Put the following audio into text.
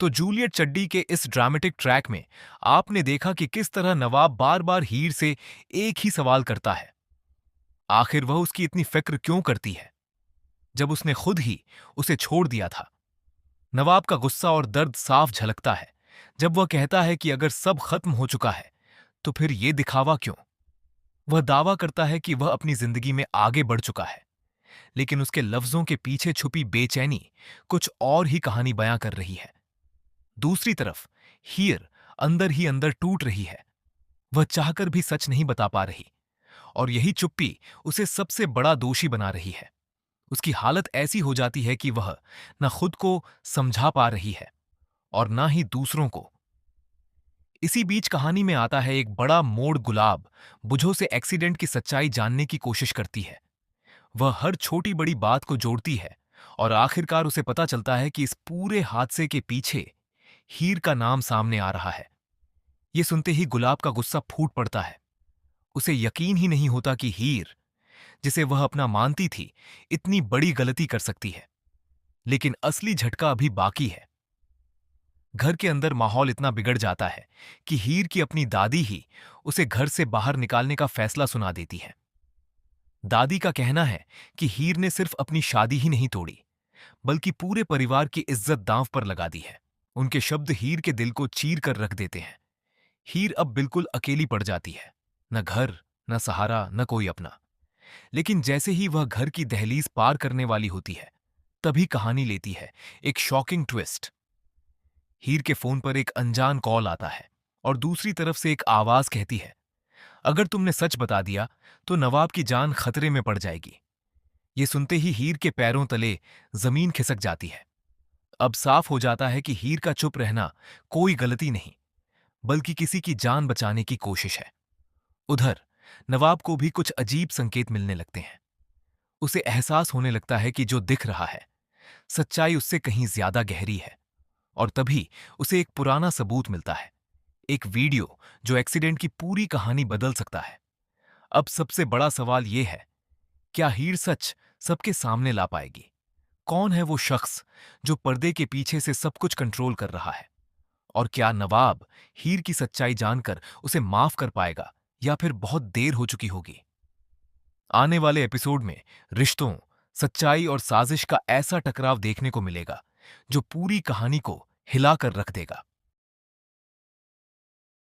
तो जूलियट चड्डी के इस ड्रामेटिक ट्रैक में आपने देखा कि किस तरह नवाब बार बार हीर से एक ही सवाल करता है। आखिर वह उसकी इतनी फिक्र क्यों करती है जब उसने खुद ही उसे छोड़ दिया था। नवाब का गुस्सा और दर्द साफ झलकता है जब वह कहता है कि अगर सब खत्म हो चुका है तो फिर ये दिखावा क्यों। वह दावा करता है कि वह अपनी जिंदगी में आगे बढ़ चुका है, लेकिन उसके लफ्जों के पीछे छुपी बेचैनी कुछ और ही कहानी बयां कर रही है। दूसरी तरफ हीर अंदर ही अंदर टूट रही है। वह चाहकर भी सच नहीं बता पा रही, और यही चुप्पी उसे सबसे बड़ा दोषी बना रही है। उसकी हालत ऐसी हो जाती है कि वह न खुद को समझा पा रही है और ना ही दूसरों को। इसी बीच कहानी में आता है एक बड़ा मोड़। गुलाब बुझो से एक्सीडेंट की सच्चाई जानने की कोशिश करती है। वह हर छोटी बड़ी बात को जोड़ती है और आखिरकार उसे पता चलता है कि इस पूरे हादसे के पीछे हीर का नाम सामने आ रहा है। ये सुनते ही गुलाब का गुस्सा फूट पड़ता है। उसे यकीन ही नहीं होता कि हीर, जिसे वह अपना मानती थी, इतनी बड़ी गलती कर सकती है। लेकिन असली झटका अभी बाकी है। घर के अंदर माहौल इतना बिगड़ जाता है कि हीर की अपनी दादी ही उसे घर से बाहर निकालने का फैसला सुना देती है। दादी का कहना है कि हीर ने सिर्फ अपनी शादी ही नहीं तोड़ी, बल्कि पूरे परिवार की इज्जत दांव पर लगा दी है। उनके शब्द हीर के दिल को चीर कर रख देते हैं। हीर अब बिल्कुल अकेली पड़ जाती है। न घर, न सहारा, न कोई अपना। लेकिन जैसे ही वह घर की दहलीज पार करने वाली होती है, तभी कहानी लेती है एक शॉकिंग ट्विस्ट। हीर के फोन पर एक अनजान कॉल आता है और दूसरी तरफ से एक आवाज कहती है, अगर तुमने सच बता दिया तो नवाब की जान खतरे में पड़ जाएगी। ये सुनते ही हीर के पैरों तले जमीन खिसक जाती है। अब साफ हो जाता है कि हीर का चुप रहना कोई गलती नहीं, बल्कि किसी की जान बचाने की कोशिश है। उधर नवाब को भी कुछ अजीब संकेत मिलने लगते हैं। उसे एहसास होने लगता है कि जो दिख रहा है, सच्चाई उससे कहीं ज्यादा गहरी है। और तभी उसे एक पुराना सबूत मिलता है, एक वीडियो जो एक्सीडेंट की पूरी कहानी बदल सकता है। अब सबसे बड़ा सवाल यह है, क्या हीर सच सबके सामने ला पाएगी? कौन है वो शख्स जो पर्दे के पीछे से सब कुछ कंट्रोल कर रहा है? और क्या नवाब हीर की सच्चाई जानकर उसे माफ कर पाएगा, या फिर बहुत देर हो चुकी होगी? आने वाले एपिसोड में रिश्तों, सच्चाई और साजिश का ऐसा टकराव देखने को मिलेगा जो पूरी कहानी को हिलाकर रख देगा।